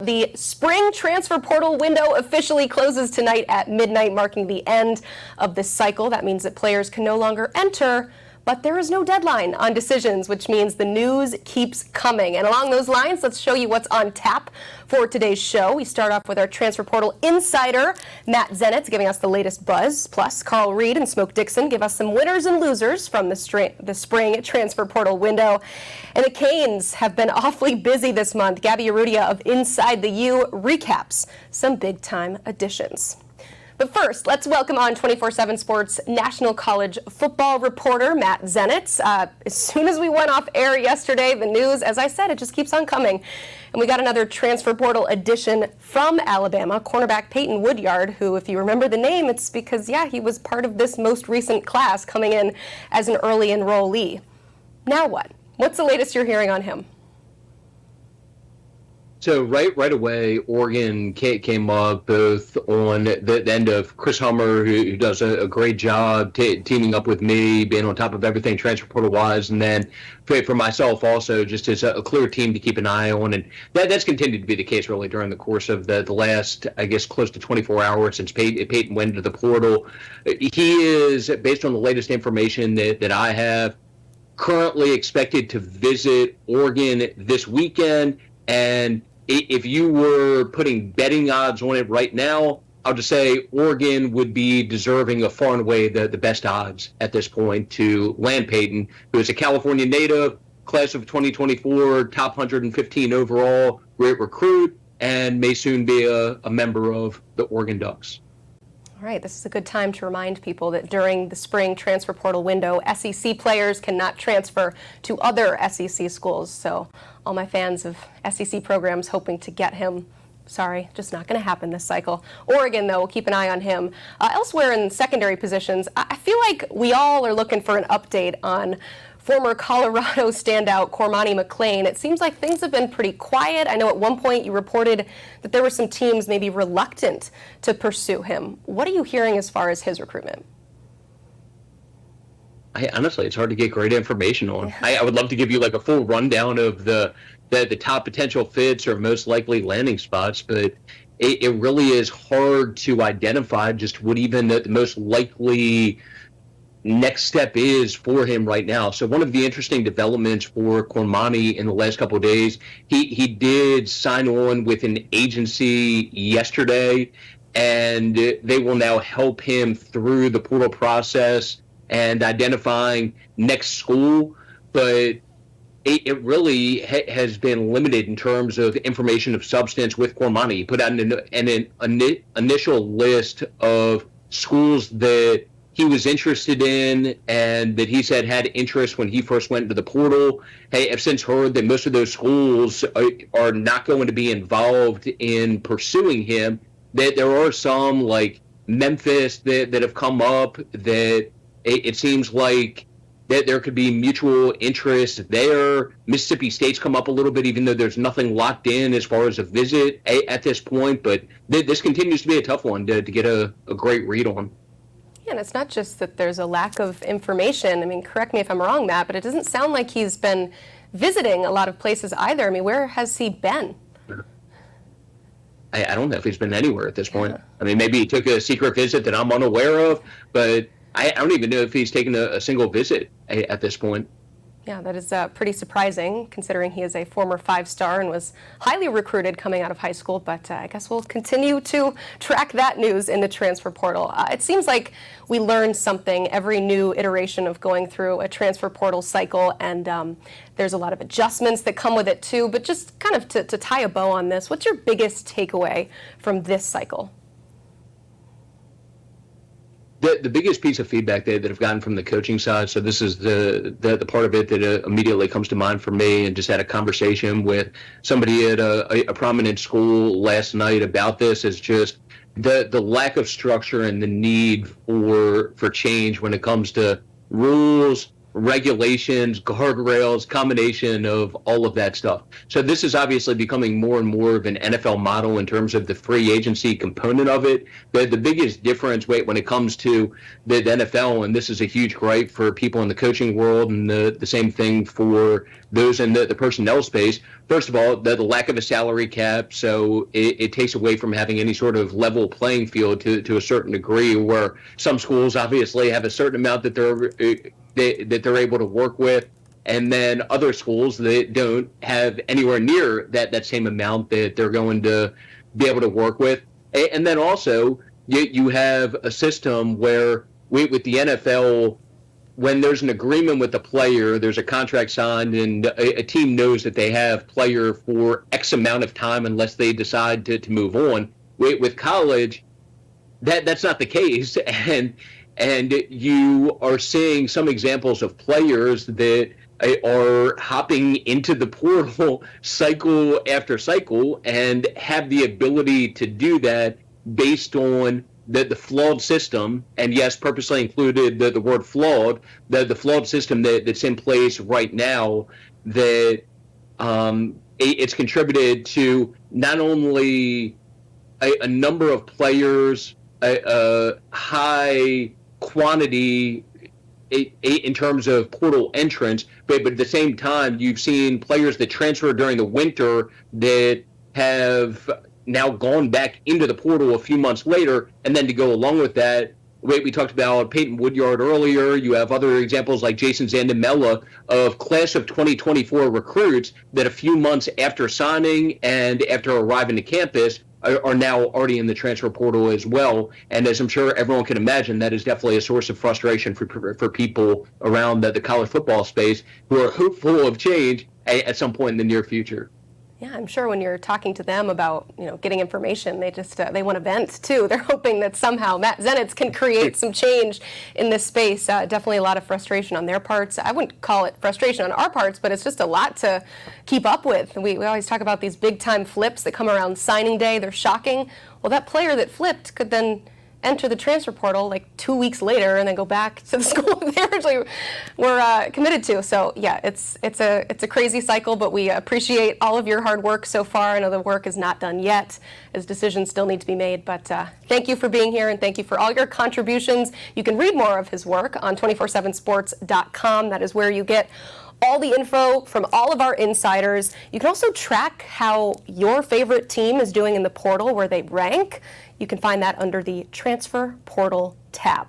the spring transfer portal window officially closes tonight at midnight, marking the end of this cycle. That means that players can no longer enter, but there is no deadline on decisions, which means the news keeps coming. And along those lines, let's show you what's on tap for today's show. We start off with our transfer portal insider, Matt Zenitz, giving us the latest buzz. Plus, Carl Reed and Smoke Dixon give us some winners and losers from the spring transfer portal window. And the Canes have been awfully busy this month. Gabby Arudia of Inside the U recaps some big-time additions. But first, let's welcome on 24/7 Sports National College football reporter Matt Zenitz. As soon as we went off air yesterday, the news, as I said, it just keeps on coming. And we got another transfer portal addition from Alabama, cornerback Peyton Woodyard, who, if you remember the name, it's because, he was part of this most recent class coming in as an early enrollee. Now what? What's the latest you're hearing on him? So right away, Oregon came up both on the end of Chris Hummer, who does a great job teaming up with me, being on top of everything transfer portal-wise, and then for myself also, just as a clear team to keep an eye on. And that's continued to be the case really during the course of the last, I guess, close to 24 hours since Peyton went into the portal. He is, based on the latest information that I have, currently expected to visit Oregon this weekend. And if you were putting betting odds on it right now, I'll just say Oregon would be deserving of far and away the best odds at this point to land Peyton, who is a California native, class of 2024, top 115 overall, great recruit, and may soon be a member of the Oregon Ducks. All right, this is a good time to remind people that during the spring transfer portal window, SEC players cannot transfer to other SEC schools. So all my fans of SEC programs hoping to get him, sorry, just not going to happen this cycle. Oregon, though, will keep an eye on him. Elsewhere in secondary positions, I feel like we all are looking for an update on former Colorado standout Cormani McClain. It seems like things have been pretty quiet. I know at one point you reported that there were some teams maybe reluctant to pursue him. What are you hearing as far as his recruitment? Honestly, it's hard to get great information on. I would love to give you like a full rundown of the top potential fits or most likely landing spots, but it really is hard to identify just what even the most likely next step is for him right now. So one of the interesting developments for Cormani in the last couple of days, he did sign on with an agency yesterday, and they will now help him through the portal process and identifying next school. But it really has been limited in terms of information of substance with Cormani. He put out an initial list of schools that he was interested in and that he said had interest when he first went into the portal. Hey, I've since heard that most of those schools are not going to be involved in pursuing him. That there are some like Memphis that have come up that it seems like that there could be mutual interest there. Mississippi State's come up a little bit, even though there's nothing locked in as far as a visit at this point. But this continues to be a tough one to get a great read on. And it's not just that there's a lack of information. I mean, correct me if I'm wrong, Matt, but it doesn't sound like he's been visiting a lot of places either. I mean, where has he been? I don't know if he's been anywhere at this point. I mean, maybe he took a secret visit that I'm unaware of, but I don't even know if he's taken a single visit at this point. Yeah, that is pretty surprising, considering he is a former five-star and was highly recruited coming out of high school. But I guess we'll continue to track that news in the transfer portal. It seems like we learn something every new iteration of going through a transfer portal cycle, and there's a lot of adjustments that come with it too. But just kind of to tie a bow on this, what's your biggest takeaway from this cycle? The biggest piece of feedback that I've gotten from the coaching side, so this is the part of it that immediately comes to mind for me, and just had a conversation with somebody at a prominent school last night about this, is just the lack of structure and the need for change when it comes to rules, regulations, guardrails, combination of all of that stuff. So this is obviously becoming more and more of an NFL model in terms of the free agency component of it. The biggest difference when it comes to the NFL, and this is a huge gripe for people in the coaching world, and the same thing for those in the personnel space, first of all, the lack of a salary cap, so it takes away from having any sort of level playing field to a certain degree, where some schools obviously have a certain amount that they're able to work with, and then other schools that don't have anywhere near that same amount that they're going to be able to work with. And then also, you have a system where with the NFL, when there's an agreement with the player, there's a contract signed, and a team knows that they have player for X amount of time unless they decide to move on. With college, that's not the case, and you are seeing some examples of players that are hopping into the portal cycle after cycle and have the ability to do that based on the flawed system, and yes, purposely included the word flawed, the flawed system that's in place right now, that it's contributed to not only a number of players, a high quantity in terms of portal entrance, but at the same time, you've seen players that transfer during the winter that have now gone back into the portal a few months later. And then to go along with that, we talked about Peyton Woodyard earlier. You have other examples like Jason Zandamela of class of 2024 recruits that a few months after signing and after arriving to campus are now already in the transfer portal as well. And as I'm sure everyone can imagine, that is definitely a source of frustration for people around the college football space who are hopeful of change at some point in the near future. Yeah, I'm sure when you're talking to them about, getting information, they just they want to vent too. They're hoping that somehow Matt Zenitz can create some change in this space. Definitely a lot of frustration on their parts. I wouldn't call it frustration on our parts, but it's just a lot to keep up with. We always talk about these big time flips that come around signing day. They're shocking. Well, that player that flipped could then enter the transfer portal like 2 weeks later and then go back to the school they originally were committed to. So yeah, it's a crazy cycle, but we appreciate all of your hard work so far. I know the work is not done yet, as decisions still need to be made, but thank you for being here and thank you for all your contributions. You can read more of his work on 247sports.com. That is where you get all the info from all of our insiders. You can also track how your favorite team is doing in the portal, where they rank. You can find that under the Transfer Portal tab.